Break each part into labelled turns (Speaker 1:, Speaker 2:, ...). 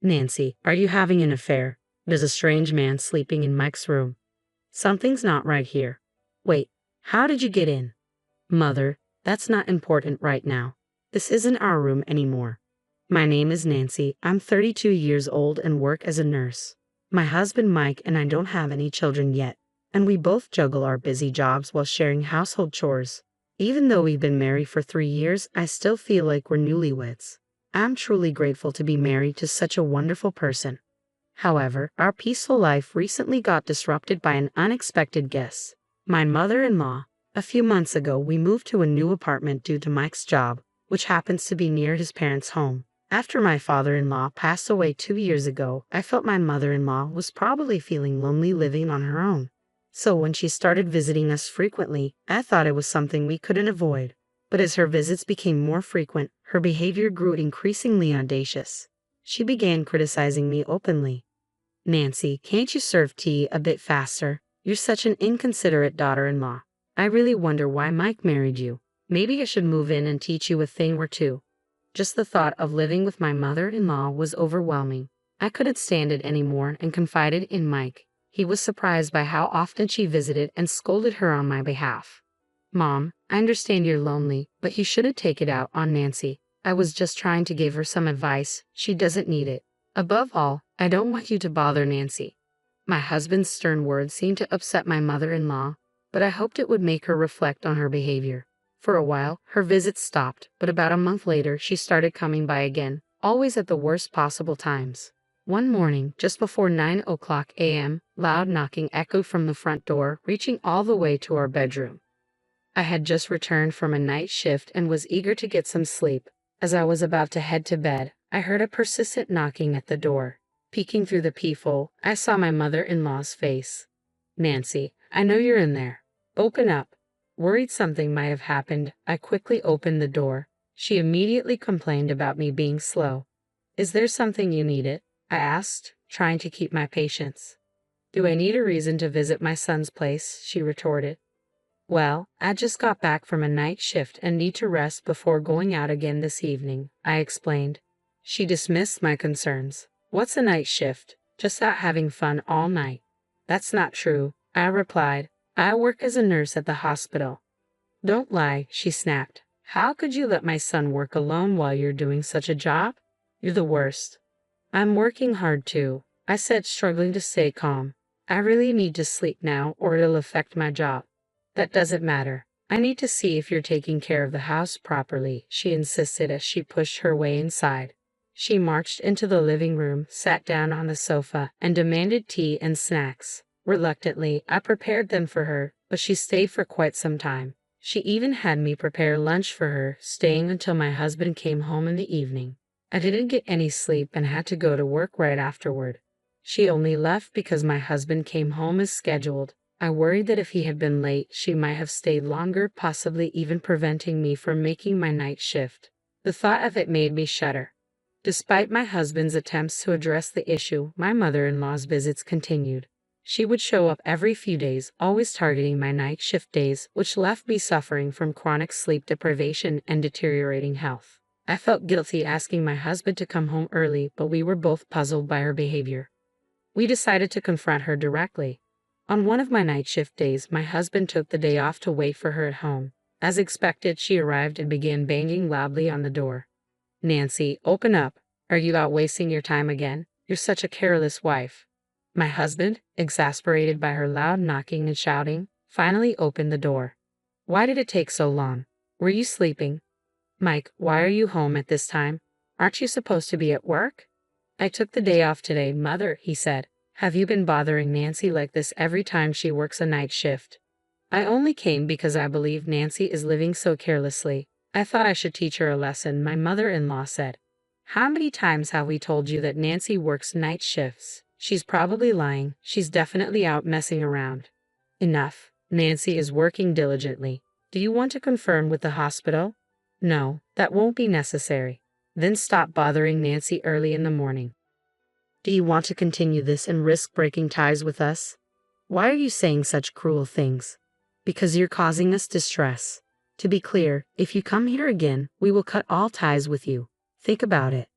Speaker 1: Nancy, are you having an affair? There's a strange man sleeping in Mike's room. Something's not right here. Wait, how did you get in? Mother, that's not important right now. This isn't our room anymore. My name is Nancy. I'm 32 years old and work as a nurse. My husband Mike and I don't have any children yet, and we both juggle our busy jobs while sharing household chores. Even though we've been married for 3 years, I still feel like we're newlyweds. I'm truly grateful to be married to such a wonderful person. However, our peaceful life recently got disrupted by an unexpected guest. My mother-in-law. A few months ago, we moved to a new apartment due to Mike's job, which happens to be near his parents' home. After my father-in-law passed away 2 years ago, I felt my mother-in-law was probably feeling lonely living on her own. So when she started visiting us frequently, I thought it was something we couldn't avoid. But as her visits became more frequent, her behavior grew increasingly audacious. She began criticizing me openly. Nancy, can't you serve tea a bit faster? You're such an inconsiderate daughter-in-law. I really wonder why Mike married you. Maybe I should move in and teach you a thing or two. Just the thought of living with my mother-in-law was overwhelming. I couldn't stand it anymore and confided in Mike. He was surprised by how often she visited and scolded her on my behalf. Mom, I understand you're lonely, but you shouldn't take it out on Nancy. I was just trying to give her some advice. She doesn't need it. Above all, I don't want you to bother Nancy. My husband's stern words seemed to upset my mother-in-law, but I hoped it would make her reflect on her behavior. For a while, her visits stopped, but about a month later she started coming by again, always at the worst possible times. One morning, just before 9 a.m., loud knocking echoed from the front door, reaching all the way to our bedroom. I had just returned from a night shift and was eager to get some sleep. As I was about to head to bed, I heard a persistent knocking at the door. Peeking through the peephole, I saw my mother-in-law's face. Nancy, I know you're in there. Open up. Worried something might have happened, I quickly opened the door. She immediately complained about me being slow. Is there something you needed? I asked, trying to keep my patience. Do I need a reason to visit my son's place? She retorted. Well, I just got back from a night shift and need to rest before going out again this evening, I explained. She dismissed my concerns. What's a night shift? Just out having fun all night. That's not true, I replied. I work as a nurse at the hospital. Don't lie, she snapped. How could you let my son work alone while you're doing such a job? You're the worst. I'm working hard too, I said, struggling to stay calm. I really need to sleep now or it'll affect my job. That doesn't matter. I need to see if you're taking care of the house properly, she insisted as she pushed her way inside. She marched into the living room, sat down on the sofa, and demanded tea and snacks. Reluctantly, I prepared them for her, but she stayed for quite some time. She even had me prepare lunch for her, staying until my husband came home in the evening. I didn't get any sleep and had to go to work right afterward. She only left because my husband came home as scheduled. I worried that if he had been late, she might have stayed longer, possibly even preventing me from making my night shift. The thought of it made me shudder. Despite my husband's attempts to address the issue, my mother-in-law's visits continued. She would show up every few days, always targeting my night shift days, which left me suffering from chronic sleep deprivation and deteriorating health. I felt guilty asking my husband to come home early, but we were both puzzled by her behavior. We decided to confront her directly. On one of my night shift days, my husband took the day off to wait for her at home. As expected, she arrived and began banging loudly on the door. Nancy, open up. Are you out wasting your time again? You're such a careless wife. My husband, exasperated by her loud knocking and shouting, finally opened the door. Why did it take so long? Were you sleeping? Mike, why are you home at this time? Aren't you supposed to be at work? I took the day off today, Mother, he said. Have you been bothering Nancy like this every time she works a night shift? I only came because I believe Nancy is living so carelessly. I thought I should teach her a lesson, my mother-in-law said. How many times have we told you that Nancy works night shifts? She's probably lying. She's definitely out messing around. Enough. Nancy is working diligently. Do you want to confirm with the hospital? No, that won't be necessary. Then stop bothering Nancy early in the morning. Do you want to continue this and risk breaking ties with us? Why are you saying such cruel things? Because you're causing us distress. To be clear, if you come here again, we will cut all ties with you. Think about it.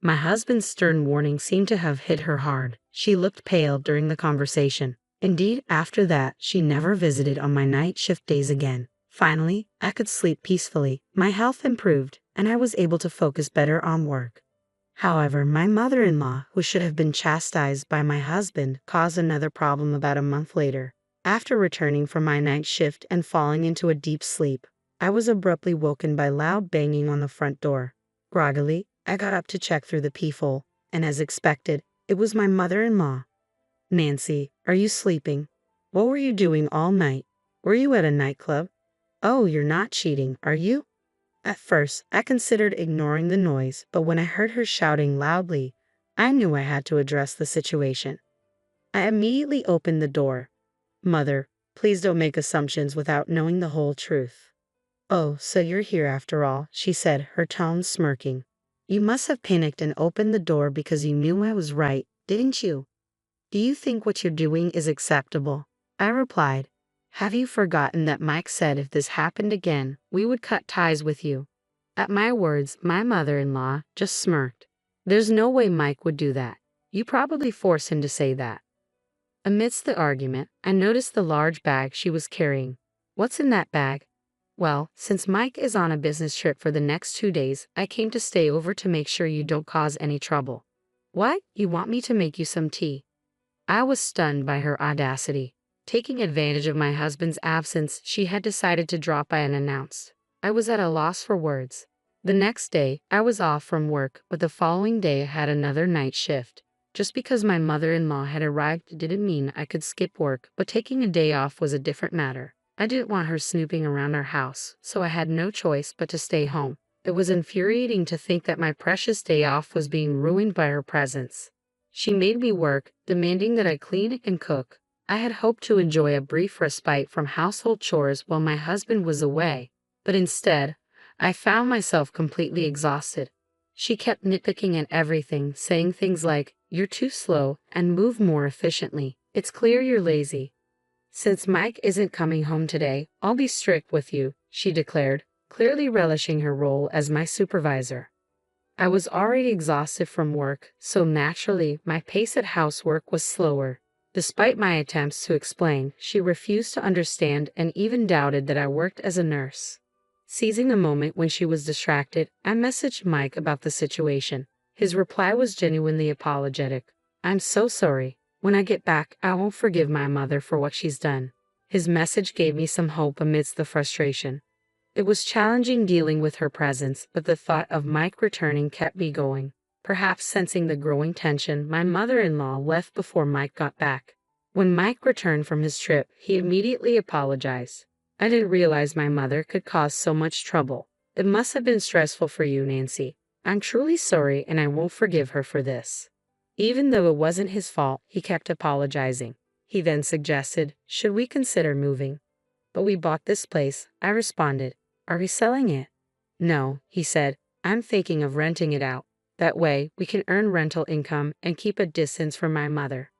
Speaker 1: My husband's stern warning seemed to have hit her hard. She looked pale during the conversation. Indeed, after that, she never visited on my night shift days again. Finally, I could sleep peacefully. My health improved, and I was able to focus better on work. However, my mother-in-law, who should have been chastised by my husband, caused another problem about a month later. After returning from my night shift and falling into a deep sleep, I was abruptly woken by loud banging on the front door. Groggily, I got up to check through the peephole, and as expected, it was my mother-in-law. "Nancy, are you sleeping? What were you doing all night? Were you at a nightclub? Oh, you're not cheating, are you?" At first, I considered ignoring the noise, but when I heard her shouting loudly, I knew I had to address the situation. I immediately opened the door. "Mother, please don't make assumptions without knowing the whole truth." "Oh, so you're here after all," she said, her tone smirking. "You must have panicked and opened the door because you knew I was right, didn't you? Do you think what you're doing is acceptable?" I replied, "Have you forgotten that Mike said if this happened again, we would cut ties with you?" At my words, my mother-in-law just smirked. "There's no way Mike would do that. You probably forced him to say that." Amidst the argument, I noticed the large bag she was carrying. "What's in that bag?" "Well, since Mike is on a business trip for the next 2 days, I came to stay over to make sure you don't cause any trouble." "What? You want me to make you some tea?" I was stunned by her audacity. Taking advantage of my husband's absence, she had decided to drop by unannounced. I was at a loss for words. The next day, I was off from work, but the following day I had another night shift. Just because my mother-in-law had arrived didn't mean I could skip work, but taking a day off was a different matter. I didn't want her snooping around our house, so I had no choice but to stay home. It was infuriating to think that my precious day off was being ruined by her presence. She made me work, demanding that I clean and cook. I had hoped to enjoy a brief respite from household chores while my husband was away, but instead, I found myself completely exhausted. She kept nitpicking at everything, saying things like, "You're too slow," and "Move more efficiently. It's clear you're lazy." "Since Mike isn't coming home today, I'll be strict with you," she declared, clearly relishing her role as my supervisor. I was already exhausted from work, so naturally, my pace at housework was slower. Despite my attempts to explain, she refused to understand and even doubted that I worked as a nurse. Seizing a moment when she was distracted, I messaged Mike about the situation. His reply was genuinely apologetic. "I'm so sorry. When I get back, I won't forgive my mother for what she's done." His message gave me some hope amidst the frustration. It was challenging dealing with her presence, but the thought of Mike returning kept me going. Perhaps sensing the growing tension, my mother-in-law left before Mike got back. When Mike returned from his trip, he immediately apologized. "I didn't realize my mother could cause so much trouble. It must have been stressful for you, Nancy. I'm truly sorry and I won't forgive her for this." Even though it wasn't his fault, he kept apologizing. He then suggested, "Should we consider moving?" "But we bought this place," I responded. "Are we selling it?" "No," he said. "I'm thinking of renting it out. That way, we can earn rental income and keep a distance from my mother."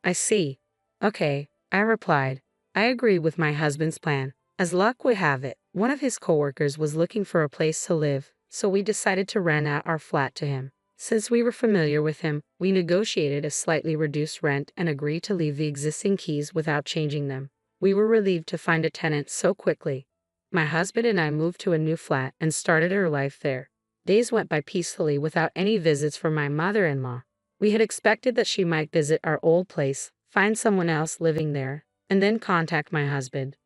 Speaker 1: "I see. Okay," I replied. I agreed with my husband's plan. As luck would have it, one of his coworkers was looking for a place to live, so we decided to rent out our flat to him. Since we were familiar with him, we negotiated a slightly reduced rent and agreed to leave the existing keys without changing them. We were relieved to find a tenant so quickly. My husband and I moved to a new flat and started our life there. Days went by peacefully without any visits from my mother-in-law. We had expected that she might visit our old place, find someone else living there, and then contact my husband.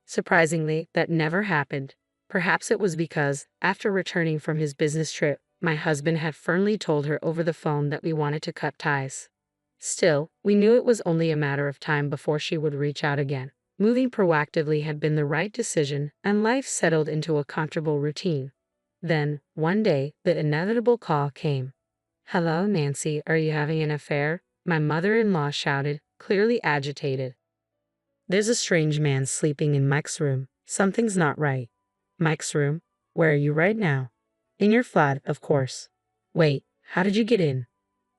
Speaker 1: Surprisingly, that never happened. Perhaps it was because, after returning from his business trip, my husband had firmly told her over the phone that we wanted to cut ties. Still, we knew it was only a matter of time before she would reach out again. Moving proactively had been the right decision, and life settled into a comfortable routine. Then, one day, the inevitable call came. "Hello, Nancy, are you having an affair?" my mother-in-law shouted, clearly agitated. "There's a strange man sleeping in Mike's room. Something's not right." "Mike's room? Where are you right now?" "In your flat, of course." "Wait, how did you get in?"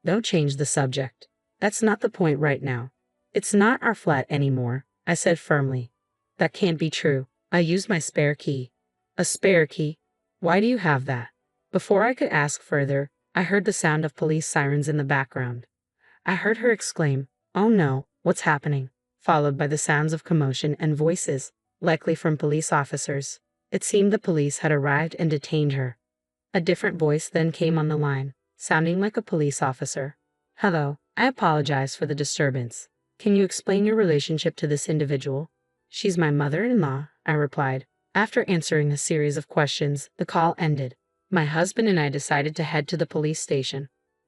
Speaker 1: "Don't change the subject. That's not the point right now." "It's not our flat anymore," I said firmly. "That can't be true. I used my spare key." "A spare key? Why do you have that?" Before I could ask further, I heard the sound of police sirens in the background. I heard her exclaim, "Oh no, what's happening?" followed by the sounds of commotion and voices, likely from police officers. It seemed the police had arrived and detained her. A different voice then came on the line, sounding like a police officer. "Hello, I apologize for the disturbance. Can you explain your relationship to this individual?" "She's my mother-in-law," I replied. After answering a series of questions, the call ended. My husband and I decided to head to the police station.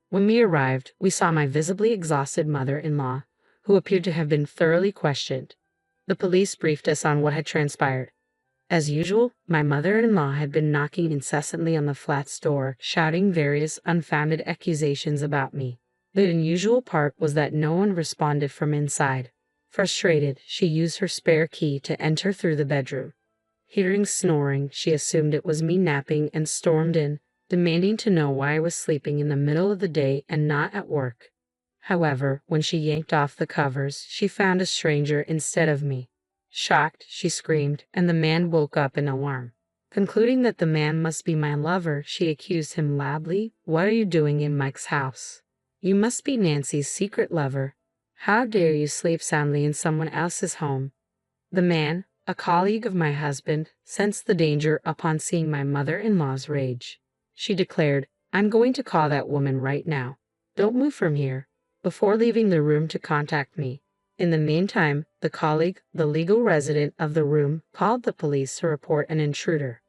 Speaker 1: When we arrived, we saw my visibly exhausted mother-in-law, who appeared to have been thoroughly questioned. The police briefed us on what had transpired. As usual, my mother-in-law had been knocking incessantly on the flat's door, shouting various unfounded accusations about me. The unusual part was that no one responded from inside. Frustrated, she used her spare key to enter through the bedroom. Hearing snoring, she assumed it was me napping and stormed in, demanding to know why I was sleeping in the middle of the day and not at work. However, when she yanked off the covers, she found a stranger instead of me. Shocked, she screamed, and the man woke up in alarm. Concluding that the man must be my lover, she accused him loudly. "What are you doing in Mike's house? You must be Nancy's secret lover. How dare you sleep soundly in someone else's home?" The man, a colleague of my husband, sensed the danger upon seeing my mother-in-law's rage. She declared, "I'm going to call that woman right now. Don't move from here," before leaving the room to contact me. In the meantime, the colleague, the legal resident of the room, called the police to report an intruder.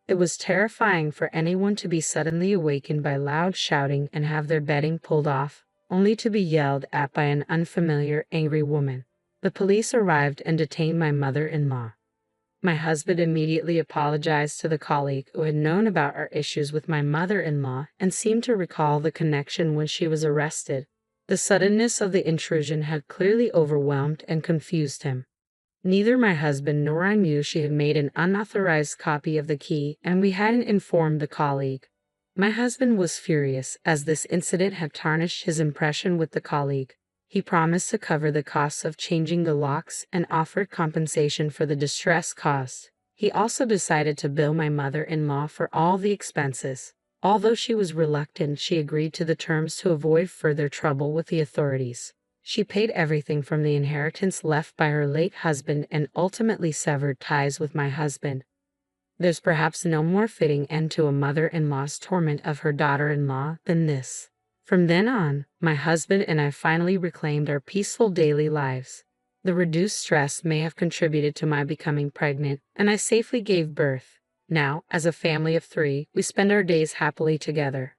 Speaker 1: It was terrifying for anyone to be suddenly awakened by loud shouting and have their bedding pulled off, only to be yelled at by an unfamiliar, angry woman. The police arrived and detained my mother-in-law. My husband immediately apologized to the colleague who had known about our issues with my mother-in-law and seemed to recall the connection when she was arrested. The suddenness of the intrusion had clearly overwhelmed and confused him. Neither my husband nor I knew she had made an unauthorized copy of the key, and we hadn't informed the colleague. My husband was furious, as this incident had tarnished his impression with the colleague. He promised to cover the costs of changing the locks and offered compensation for the distress caused. He also decided to bill my mother-in-law for all the expenses. Although she was reluctant, she agreed to the terms to avoid further trouble with the authorities. She paid everything from the inheritance left by her late husband and ultimately severed ties with my husband. There's perhaps no more fitting end to a mother-in-law's torment of her daughter-in-law than this. From then on, my husband and I finally reclaimed our peaceful daily lives. The reduced stress may have contributed to my becoming pregnant, and I safely gave birth. Now, as a family of 3, we spend our days happily together.